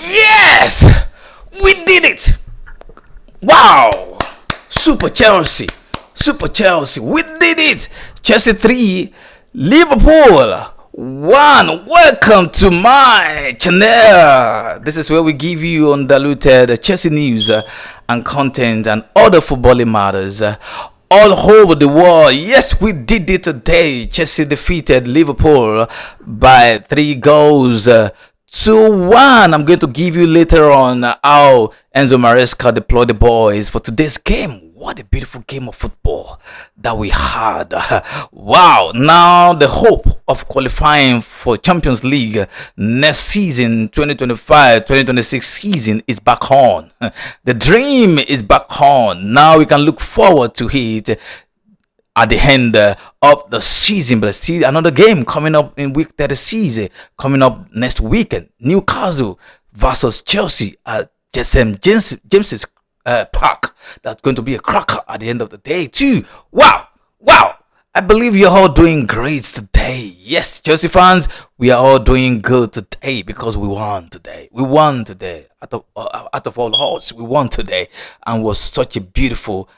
Yes! We did it! Wow! Super Chelsea! Super Chelsea! We did it! Chelsea 3, Liverpool 1. Welcome to my channel. This is where we give you undiluted Chelsea news and content and other footballing matters all over the world. Yes, we did it today. Chelsea defeated Liverpool by 3 goals to 1. I'm going to give you later on how Enzo Maresca deployed the boys for today's game. What a beautiful game of football that we had. Wow. Now the hope of qualifying for Champions League next season, 2025-2026 season, is back on. The dream is back on. Now we can look forward to it at the end of the season. But still another game coming up in week 36, coming up next weekend. Newcastle versus Chelsea at James's Park. That's going to be a cracker at the end of the day too. Wow. I believe you're all doing great today. Yes, Chelsea fans, we are all doing good today because we won today. We won today. Out of all odds, we won today, and was such a beautiful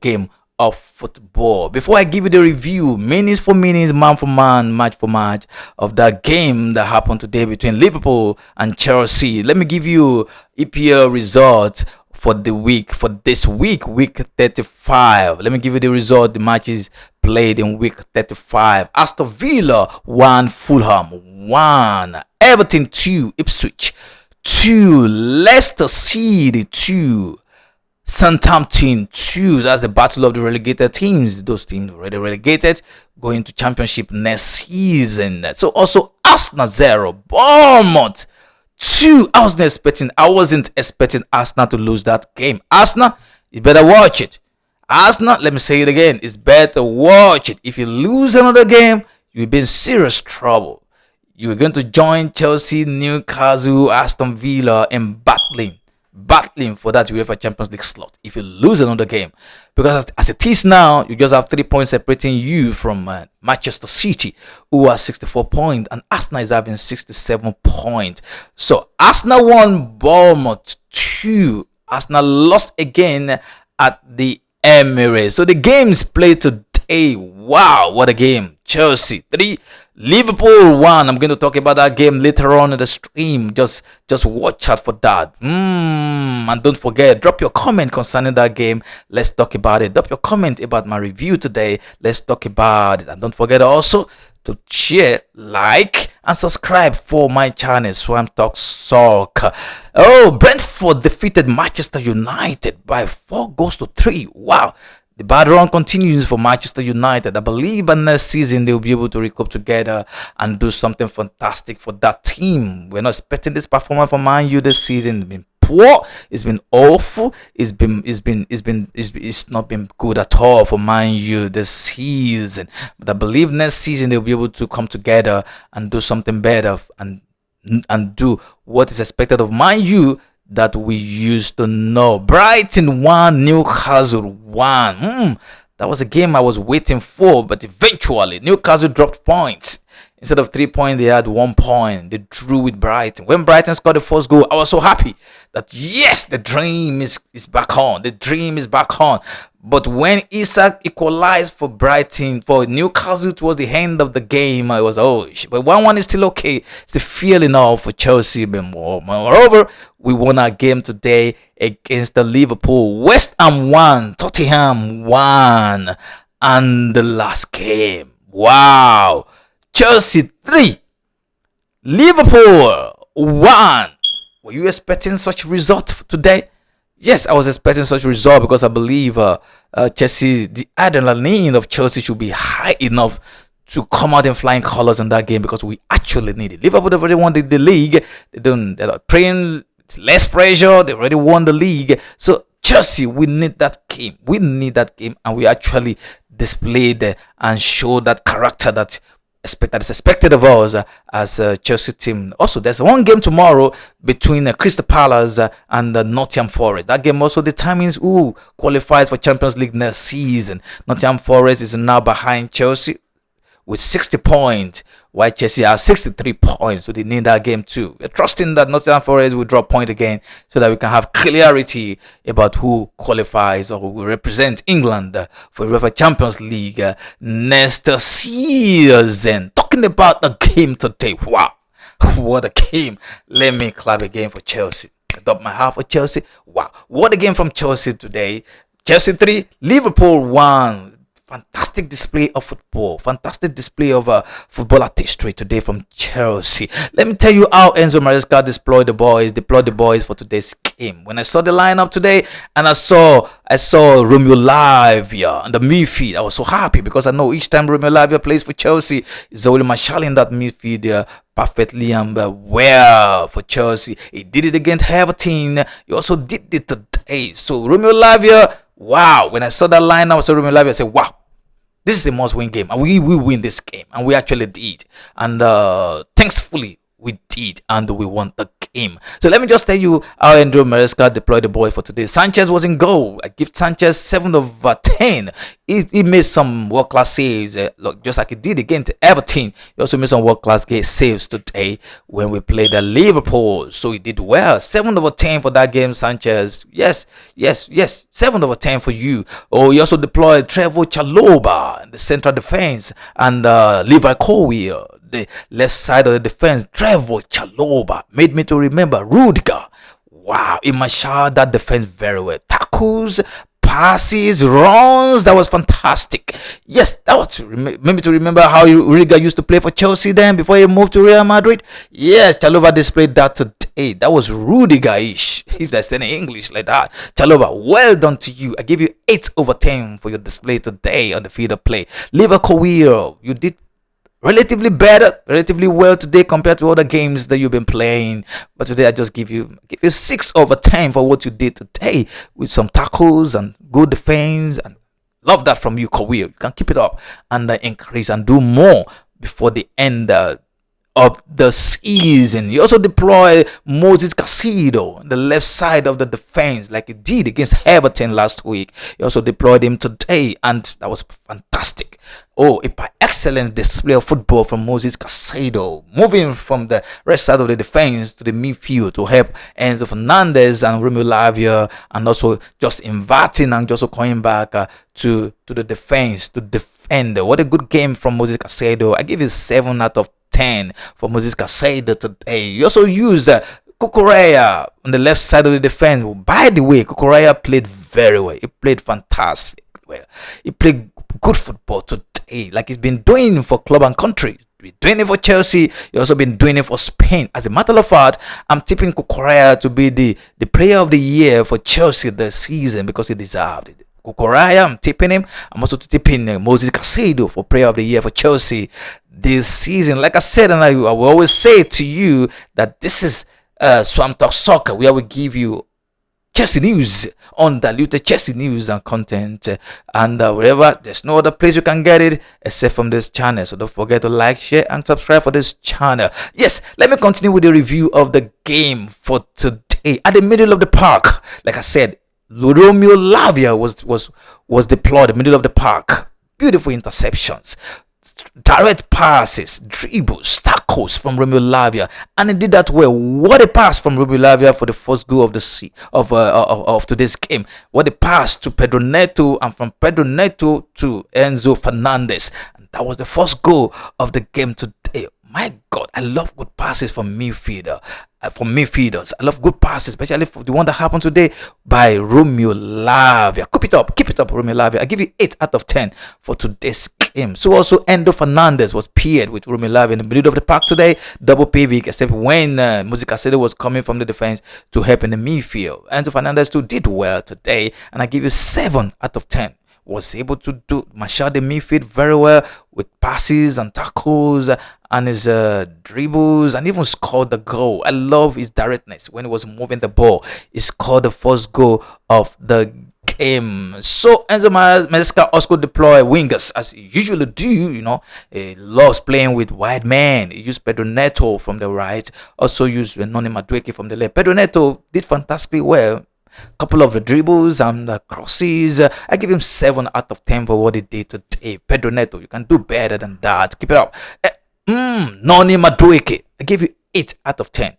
game of football. Before I give you the review, minutes for minutes, man for man, match for match of that game that happened today between Liverpool and Chelsea, let me give you EPL results for the week, for this week 35. Let me give you the result. The matches played in week 35. Aston Villa 1, Fulham 1, Everton 2, Ipswich 2, Leicester City 2, Southampton 2. That's the battle of the relegated teams. Those teams already relegated, going to championship next season. So also Arsenal 0, Bournemouth 2. I wasn't expecting Arsenal to lose that game. Arsenal, you better watch it. Arsenal, let me say it again, it's better watch it. If you lose another game, you'll be in serious trouble. You're going to join Chelsea, Newcastle, Aston Villa in battling for that UEFA Champions League slot if you lose another game, because as it is now, you just have 3 points separating you from Manchester City, who are 64 points, and Arsenal is having 67 points. So Arsenal won, Bournemouth 2. Arsenal lost again at the Emirates. So the games played today, wow, what a game. Chelsea 3, Liverpool 1. I'm going to talk about that game later on in the stream. Just watch out for that. And don't forget, drop your comment concerning that game. Let's talk about it. Drop your comment about my review today. Let's talk about it. And don't forget also to share, like, and subscribe for my channel, Swoam Talks Soccer. Oh, Brentford defeated Manchester United by 4 goals to 3. Wow. The bad run continues for Manchester United. I believe by next season they'll be able to recoup together and do something fantastic for that team. We're not expecting this performance from Man U this season. It's been poor. It's been awful. It's not been good at all for Man U this season. But I believe next season they'll be able to come together and do something better and do what is expected of Man U that we used to know. Brighton 1, Newcastle 1. That was a game I was waiting for, but eventually Newcastle dropped points. Instead of 3 points, they had 1 point. They drew with Brighton. When Brighton scored the first goal, I was so happy that yes, the dream is back on. The dream is back on. But when Isak equalized for Brighton, for Newcastle towards the end of the game, I was, but 1-1 is still okay. It's the feeling of for Chelsea. But moreover, we won our game today against the Liverpool. West Ham 1, Tottenham 1, and the last game. Wow. Chelsea 3, Liverpool 1. Were you expecting such result today? Yes, I was expecting such result because I believe Chelsea, the adrenaline of Chelsea should be high enough to come out in flying colors in that game, because we actually need it. Liverpool already won the league. They're playing less pressure. They already won the league. So Chelsea, we need that game. We need that game, and we actually displayed and showed that character that is expected of us as a Chelsea team. Also, there's one game tomorrow between Crystal Palace and Nottingham Forest. That game also determines who qualifies for Champions League next season. Nottingham Forest is now behind Chelsea with 60 points, while Chelsea has 63 points. So they need that game too. We're trusting that Nottingham Forest will drop point again so that we can have clarity about who qualifies or who will represent England for UEFA Champions League next season. Talking about the game today. Wow. What a game. Let me clap again for Chelsea. Up my heart for Chelsea. Wow. What a game from Chelsea today. Chelsea 3, Liverpool 1. Fantastic display of football. Fantastic display of football artistry today from Chelsea. Let me tell you how Enzo Maresca deployed the boys for today's game. When I saw the lineup today and I saw Romeo Lavia and the midfield, I was so happy because I know each time Romeo Lavia plays for Chelsea, it's only Martial in that midfield perfectly and well for Chelsea. He did it against Everton. He also did it today. So Romeo Lavia, wow. When I saw that lineup, I saw Romeo Lavia, I said, wow. This is a must-win game, and we will win this game, and we actually did. And thankfully, we did, and we won the game. So let me just tell you how Enzo Maresca deployed the boy for today. Sanchez was in goal. I give Sanchez 7 over 10. He made some world-class saves, just like he did against Everton. He also made some world-class saves today when we played Liverpool. So he did well. 7 over 10 for that game, Sanchez. Yes. 7 over 10 for you. Oh, he also deployed Trevor Chalobah in the central defense and Levi Colwill, the left side of the defense. Trevor Chalobah made me to remember Rudiger. Wow, he marshaled that defense very well. Tackles, passes, runs, that was fantastic. Yes, that was made me to remember how Rudiger used to play for Chelsea then before he moved to Real Madrid. Yes, Chalobah displayed that today. That was Rudiger-ish, if there's any English like that. Chalobah, well done to you. I give you 8 over 10 for your display today on the field of play. Liverpool, you did relatively well today compared to other games that you've been playing. But today I just give you 6 over 10 for what you did today with some tackles and good defense. And love that from you, Kawil. You can keep it up and increase and do more before the end of the season. You also deploy Moses Caicedo on the left side of the defense like he did against Everton last week. You also deployed him today, and that was fantastic. Oh, a by excellent display of football from Moses Caicedo, moving from the right side of the defense to the midfield to help Enzo Fernandez and Romeo Lavia, and also just inverting and just coming back to the defense to defend. What a good game from Moses Caicedo. I give you 7 out of 10 for Moses Caicedo today. You also use Cucurella on the left side of the defense. By the way, Cucurella played very well. He played fantastic well. He played good football today, like he's been doing for club and country. He's been doing it for Chelsea. He's also been doing it for Spain. As a matter of fact, I'm tipping Cucurella to be the player of the year for Chelsea this season because he deserved it. Cucurella, I'm tipping him. I'm also tipping Moses Caicedo for player of the year for Chelsea this season. Like I said, and I will always say to you that this is Swoam Talk Soccer, where we give you Chelsea news, undiluted Chelsea news and content, and wherever there's no other place you can get it except from this channel. So don't forget to like, share, and subscribe for this channel. Yes, let me continue with the review of the game for today. At the middle of the park, like I said, Romeo Lavia was deployed in the middle of the park. Beautiful interceptions, direct passes, dribbles, tackles from Romeo Lavia, and he did that well. What a pass from Romeo Lavia for the first goal of today's game. What a pass to Pedro Neto, and from Pedro Neto to Enzo Fernandez, and that was the first goal of the game today. My God, I love good passes from midfielders. I love good passes, especially for the one that happened today by Romeo Lavia. Keep it up, Romeo Lavia. I give you 8 out of 10 for today's game. So also Enzo Fernandez was paired with Romeo Lavia in the middle of the park today. Double pivot, except when Moses Caicedo was coming from the defense to help in the midfield. Enzo Fernandez too did well today, and I give you 7 out of 10. Was able to marshal the midfield very well with passes and tackles and his dribbles, and even scored the goal. I love his directness when he was moving the ball. He scored the first goal of the game. So Enzo Maresca also deploy wingers as he usually do. You know, he loves playing with wide men. He used Pedro Neto from the right, also used Noni Madueke from the left. Pedro Neto did fantastically well. Couple of the dribbles and the crosses. I give him 7 out of 10 for what he did today. Pedro Neto, you can do better than that. Keep it up. Noni Madueke, I give you 8 out of 10.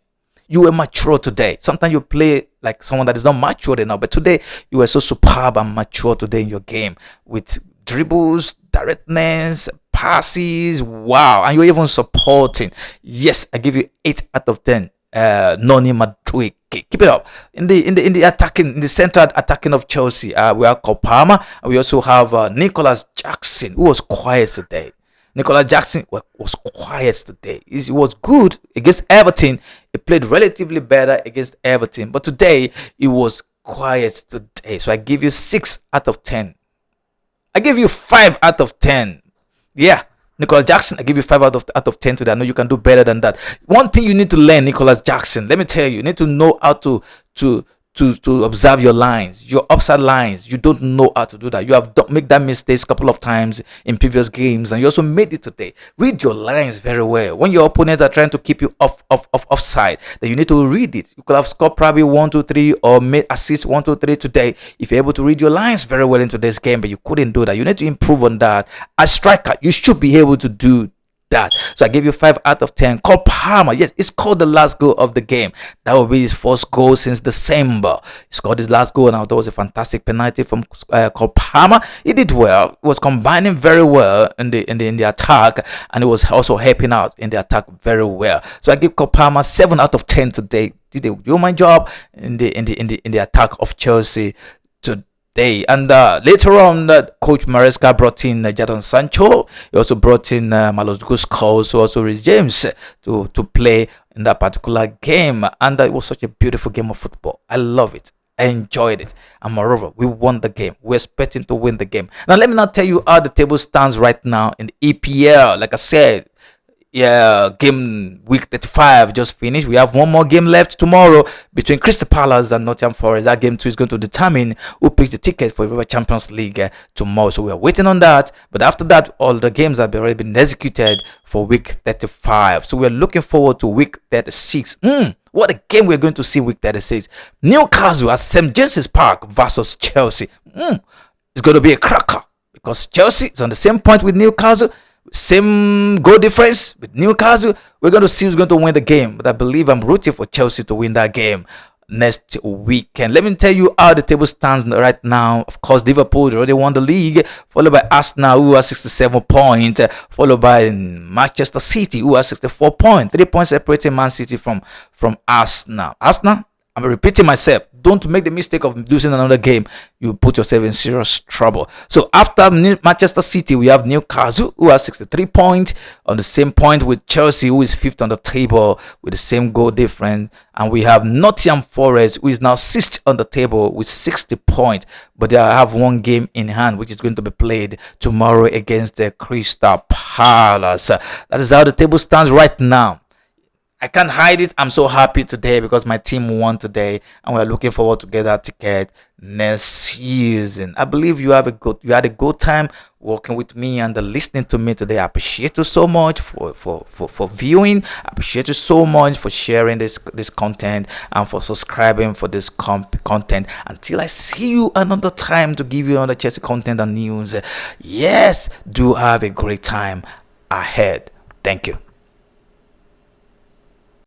You were mature today. Sometimes you play like someone that is not mature enough, but today you were so superb and mature today in your game with dribbles, directness, passes. Wow, and you're even supporting. Yes, I give you 8 out of 10. Noni Madueke, keep it up. In the attacking, in the central attacking of Chelsea, we have Kopama, and we also have Nicholas Jackson, who was quiet today. Nicolas Jackson was quiet today. He was good against Everton. He played relatively better against Everton. But today, he was quiet today. So I give you 6 out of 10. I give you 5 out of 10. Yeah. Nicolas Jackson, I give you 5 out of 10 today. I know you can do better than that. One thing you need to learn, Nicolas Jackson, let me tell you need to know how to observe your lines, your upside lines. You don't know how to do that. You have make that mistake a couple of times in previous games, and you also made it today. Read your lines very well. When your opponents are trying to keep you offside, then you need to read it. You could have scored probably 1, 2, 3 or made assist 1, 2, 3 today if you're able to read your lines very well in today's game, but you couldn't do that. You need to improve on that. As striker, you should be able to do that. So I give you 5 out of 10. Cole Palmer, yes, it's called the last goal of the game. That will be his first goal since December. He scored his last goal. Now that was a fantastic penalty from Cole Palmer. He did well. He was combining very well in the attack, and he was also helping out in the attack very well. So I give Cole Palmer 7 out of 10 today. Did they do my job in the attack of Chelsea today? And later on, Coach Maresca brought in Jadon Sancho. He also brought in Malos Guskos, who also Rhys James to play in that particular game. And it was such a beautiful game of football. I love it. I enjoyed it. And moreover, we won the game. We're expecting to win the game. Now, let me now tell you how the table stands right now in the EPL. Like I said, game week 35 just finished. We have one more game left tomorrow between Crystal Palace and Nottingham Forest. That game too is going to determine who picks the ticket for the Champions League tomorrow. So we are waiting on that. But after that, all the games have already been executed for week 35. So we are looking forward to week 36. What a game we're going to see week 36. Newcastle at St. James's Park versus Chelsea. It's going to be a cracker because Chelsea is on the same point with Newcastle. Same goal difference with Newcastle. We're going to see who's going to win the game, but I believe I'm rooting for Chelsea to win that game next weekend. Let me tell you how the table stands right now. Of course, Liverpool already won the league, followed by Arsenal, who has 67 points, followed by Manchester City, who has 64 points. 3 points separating Man City from Arsenal. I'm repeating myself. Don't make the mistake of losing another game. You put yourself in serious trouble. So after Manchester City, we have Newcastle, who has 63 points, on the same point with Chelsea, who is 5th on the table with the same goal difference. And we have Nottingham Forest, who is now 6th on the table with 60 points. But they have one game in hand, which is going to be played tomorrow against the Crystal Palace. That is how the table stands right now. I can't hide it. I'm so happy today because my team won today, and we're looking forward to get that ticket next season. I believe you had a good time working with me and listening to me today. I appreciate you so much for viewing. I appreciate you so much for sharing this content and for subscribing for this content. Until I see you another time to give you another Chelsea content and news. Yes, do have a great time ahead. Thank you.